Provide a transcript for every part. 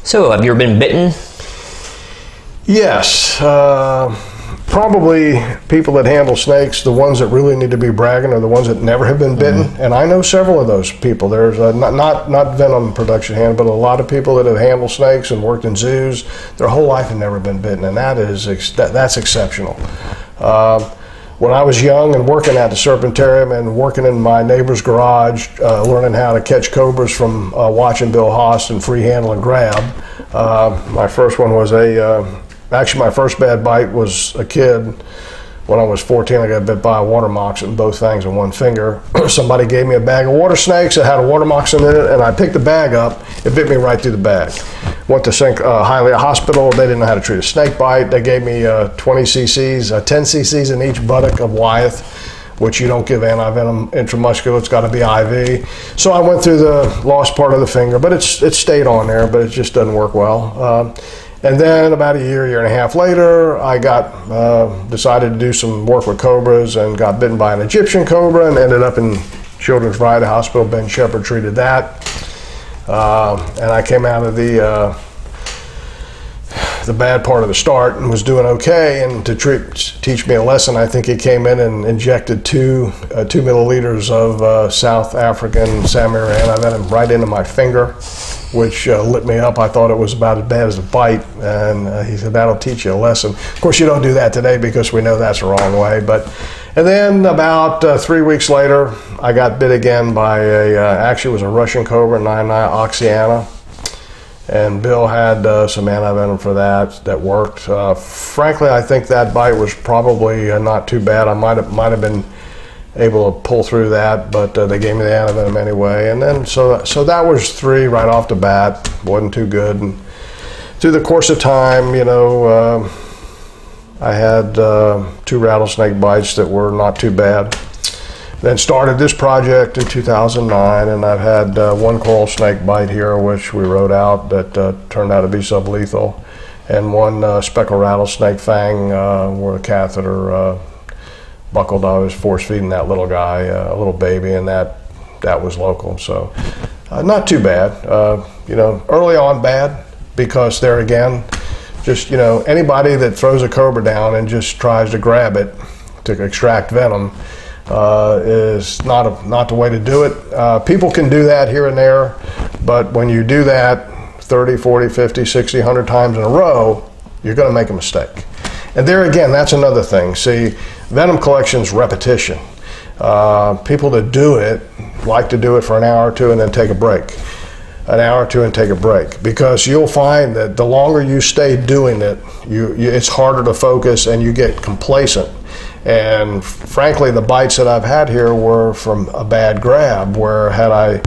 So, have you ever been bitten? Yes. Probably people that handle snakes, the ones that really need to be bragging are the ones that never have been bitten. And I know several of those people. There's not venom production hand, but a lot of people that have handled snakes and worked in zoos their whole life have never been bitten, and that's exceptional. When I was young and working at the Serpentarium and working in my neighbor's garage, learning how to catch cobras from watching Bill Haas and free handle and grab, my first one was actually my first bad bite was a kid. When I was 14, I got bit by a water moccasin, both fangs and one finger. Somebody gave me a bag of water snakes that had a water moccasin in it, and I picked the bag up. It bit me right through the bag. Went to Hialeah Hospital. They didn't know how to treat a snake bite. They gave me 20 cc's, 10 cc's in each buttock of Wyeth, which you don't give anti-venom intramuscular. It's got to be IV. So I went through the lost part of the finger, but it stayed on there, but it just doesn't work well. And then about a year and a half later, I decided to do some work with cobras and got bitten by an Egyptian cobra and ended up in Children's Variety Hospital. Ben Shepherd treated that. And I came out of the bad part of the start and was doing okay. And to teach me a lesson, I think he came in and injected 2 milliliters of South African Samir antivenom right into my finger, which lit me up. I thought it was about as bad as a bite, and he said, that'll teach you a lesson. Of course, you don't do that today because we know that's the wrong way. And then about 3 weeks later, I got bit again by actually it was a Russian cobra, 9-9 Oxyana, and Bill had some antivenom for that worked. Frankly, I think that bite was probably not too bad. I might have been able to pull through that, but they gave me the antivenom anyway. And then so that was 3 right off the bat. Wasn't too good. And through the course of time, you know, I had 2 rattlesnake bites that were not too bad. Then started this project in 2009, and I've had 1 coral snake bite here, which we wrote out that turned out to be sublethal, and 1 speckled rattlesnake fang where the catheter buckled. I was force feeding that little guy, a little baby, and that was local. So not too bad. You know, early on bad, because there again, just, you know, anybody that throws a cobra down and just tries to grab it to extract venom is not the way to do it. People can do that here and there, but when you do that 30, 40, 50, 60, 100 times in a row, you're going to make a mistake. And there again, that's another thing. See, venom collection's repetition. People that do it like to do it for an hour or 2 and then take a break. An hour or 2 and take a break, because you'll find that the longer you stay doing it, it's harder to focus and you get complacent. And frankly, the bites that I've had here were from a bad grab, where had I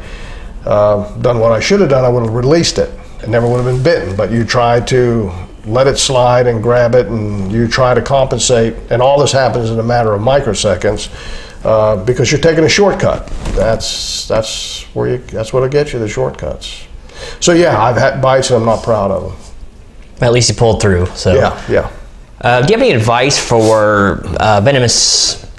done what I should have done, I would have released it. It never would have been bitten, but you try to let it slide and grab it, and you try to compensate, and all this happens in a matter of microseconds because you're taking a shortcut. That's what'll get you, the shortcuts. So yeah, I've had bites and I'm not proud of them. At least you pulled through. So yeah. Do you have any advice for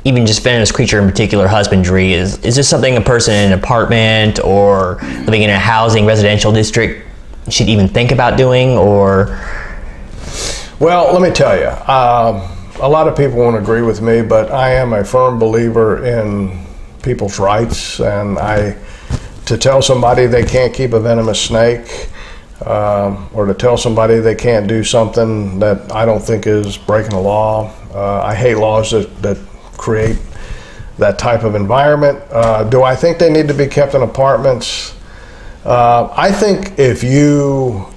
even just venomous creature in particular husbandry? Is this something a person in an apartment or living in a housing residential district should even think about doing, or? Well, let me tell you, a lot of people won't agree with me, but I am a firm believer in people's rights, and to tell somebody they can't keep a venomous snake, or to tell somebody they can't do something that I don't think is breaking the law. I hate laws that create that type of environment. Do I think they need to be kept in apartments? I think if you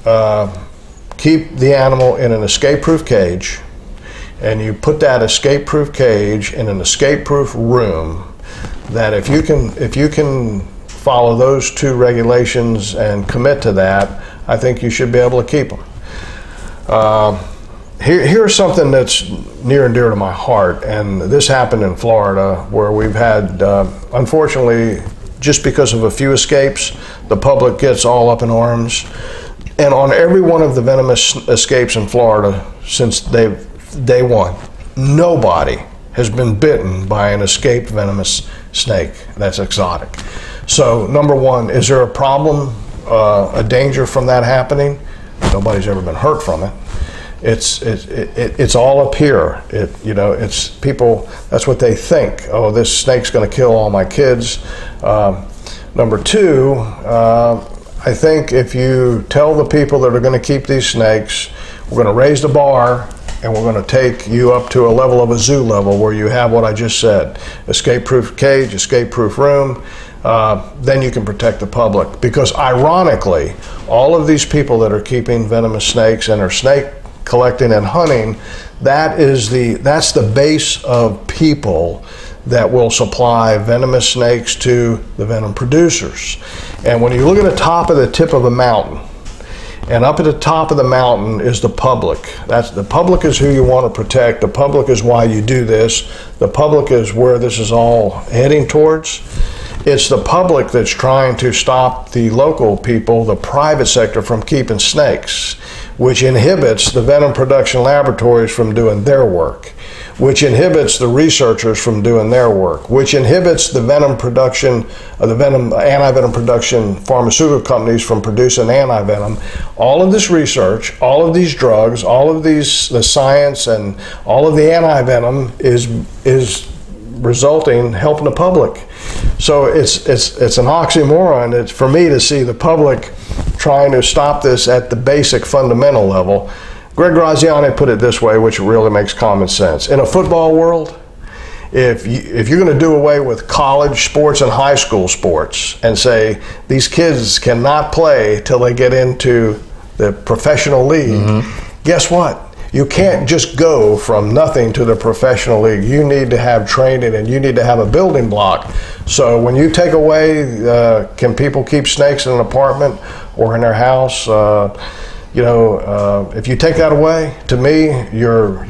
keep the animal in an escape-proof cage, and you put that escape-proof cage in an escape-proof room, that if you can follow those 2 regulations and commit to that, I think you should be able to keep them. Here's something that's near and dear to my heart, and this happened in Florida, where we've had, unfortunately, just because of a few escapes, the public gets all up in arms. And on every one of the venomous escapes in Florida since day 1, nobody has been bitten by an escaped venomous snake that's exotic. So number 1, is there a problem, a danger from that happening? Nobody's ever been hurt from it. It's all up here. It's people, that's what they think. Oh, this snake's going to kill all my kids. Number two, I think if you tell the people that are going to keep these snakes, we're going to raise the bar and we're going to take you up to a level of a zoo level where you have what I just said, escape-proof cage, escape-proof room, then you can protect the public. Because ironically, all of these people that are keeping venomous snakes and are snake collecting and hunting, that's the base of people that will supply venomous snakes to the venom producers. And when you look at the top of the tip of a mountain, and up at the top of the mountain is the public. The public is who you want to protect. The public is why you do this. The public is where this is all heading towards. It's the public that's trying to stop the local people, the private sector, from keeping snakes, which inhibits the venom production laboratories from doing their work, which inhibits the researchers from doing their work, which inhibits the venom production, anti-venom production pharmaceutical companies from producing anti-venom. All of this research, all of these drugs, all of the science and all of the anti-venom is resulting, helping the public. So it's an oxymoron. It's for me to see the public trying to stop this at the basic fundamental level. Greg Graziani put it this way, which really makes common sense. In a football world, if you're going to do away with college sports and high school sports and say these kids cannot play till they get into the professional league, guess what? You can't just go from nothing to the professional league. You need to have training and you need to have a building block. So when you take away, can people keep snakes in an apartment or in their house? If you take that away, to me, you're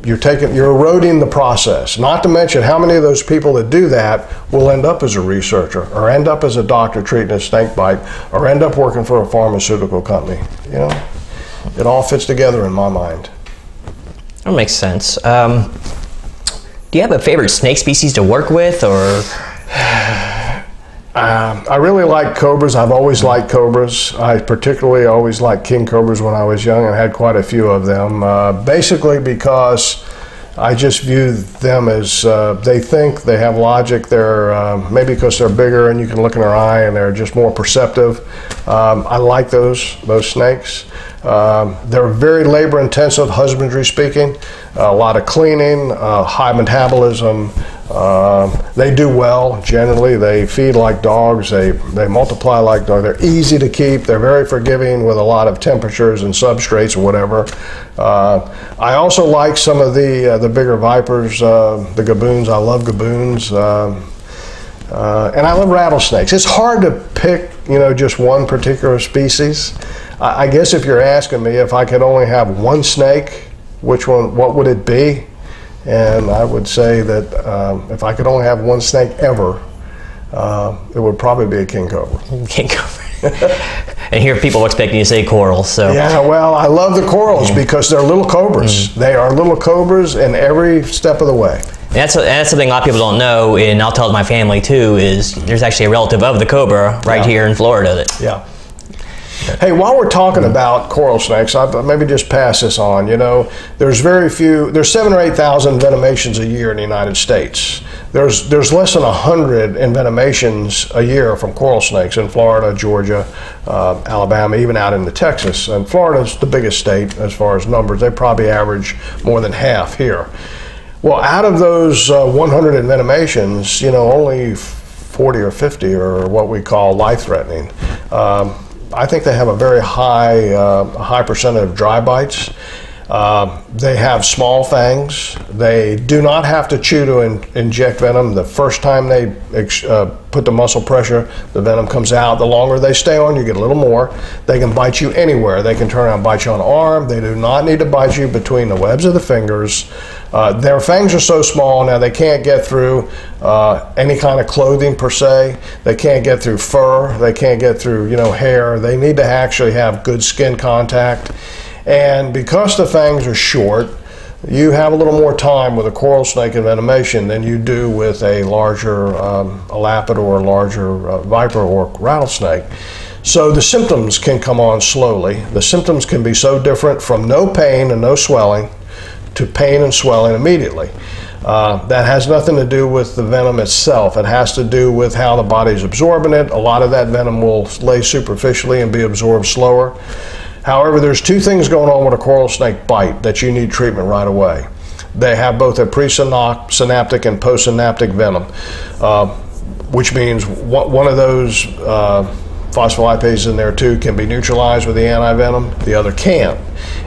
eroding the process. Not to mention how many of those people that do that will end up as a researcher or end up as a doctor treating a snake bite or end up working for a pharmaceutical company. It all fits together in my mind. That makes sense. Do you have a favorite snake species to work with, or? I really like cobras. I've always liked cobras. I particularly always liked king cobras when I was young and had quite a few of them. Basically because I just view them as, they think, they have logic. They're, maybe because they're bigger and you can look in their eye and they're just more perceptive. I like those snakes. They're very labor intensive, husbandry speaking. A lot of cleaning, high metabolism. They do well generally. They feed like dogs. They multiply like dogs. They're easy to keep. They're very forgiving with a lot of temperatures and substrates or whatever. I also like some of the bigger vipers, the gaboons. I love gaboons. And I love rattlesnakes. It's hard to pick, just one particular species. I guess if you're asking me if I could only have one snake, what would it be? And I would say that if I could only have one snake ever, it would probably be a king cobra. King cobra. And here people are expecting you to say corals. So. Yeah, well, I love the corals because they're little cobras. They are little cobras in every step of the way. And that's something a lot of people don't know, and I'll tell my family too, is there's actually a relative of the cobra right here in Florida. Yeah. Hey, while we're talking about coral snakes, I'll maybe just pass this on. There's very few, there's 7,000 or 8,000 venomations a year in the United States. There's less than 100 envenomations a year from coral snakes in Florida, Georgia, Alabama, even out into Texas. And Florida's the biggest state as far as numbers. They probably average more than half here. Well, out of those 100 envenomations, only 40 or 50 are what we call life-threatening. I think they have a very high percentage of dry bites. They have small fangs. They do not have to chew to inject venom. The first time they put the muscle pressure, the venom comes out. The longer they stay on, you get a little more. They can bite you anywhere. They can turn around and bite you on the arm. They do not need to bite you between the webs of the fingers. Their fangs are so small now they can't get through any kind of clothing per se. They can't get through fur. They can't get through hair. They need to actually have good skin contact. And because the fangs are short, you have a little more time with a coral snake envenomation than you do with a larger elapid or a larger viper or rattlesnake. So the symptoms can come on slowly. The symptoms can be so different from no pain and no swelling to pain and swelling immediately. That has nothing to do with the venom itself. It has to do with how the body's absorbing it. A lot of that venom will lay superficially and be absorbed slower. However, there's two things going on with a coral snake bite that you need treatment right away. They have both a presynaptic and postsynaptic venom, which means one of those phospholipases in there too can be neutralized with the antivenom, the other can't.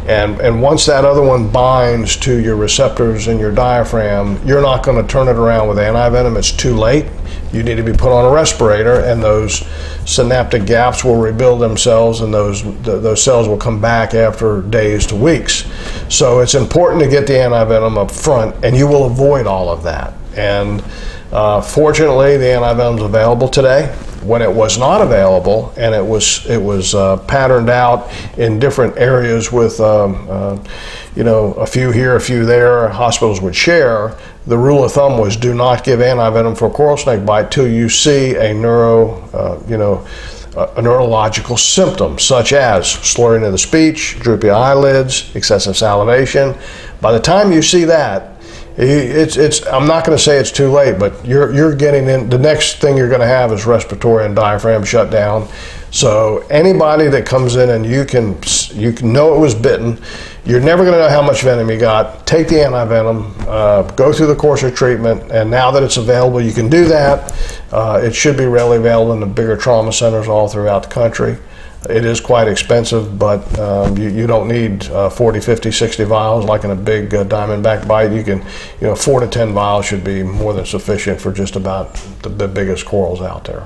And once that other one binds to your receptors in your diaphragm, you're not going to turn it around with antivenom. It's too late. You need to be put on a respirator, and those synaptic gaps will rebuild themselves, and those cells will come back after days to weeks. So it's important to get the antivenom up front, and you will avoid all of that. And fortunately, the antivenom is available today. When it was not available, and it was patterned out in different areas with you know, a few here, a few there, hospitals would share, the rule of thumb was do not give antivenom for a coral snake bite till you see a neurological symptom, such as slurring of the speech, droopy eyelids, excessive salivation. By the time you see that, I'm not going to say it's too late, but you're getting in. The next thing you're going to have is respiratory and diaphragm shutdown. So anybody that comes in and you can know it was bitten, you're never going to know how much venom you got. Take the antivenom, go through the course of treatment, and now that it's available, you can do that. It should be readily available in the bigger trauma centers all throughout the country. It is quite expensive, but you don't need 40, 50, 60 vials like in a big diamondback bite. You can, 4 to 10 vials should be more than sufficient for just about the biggest corals out there.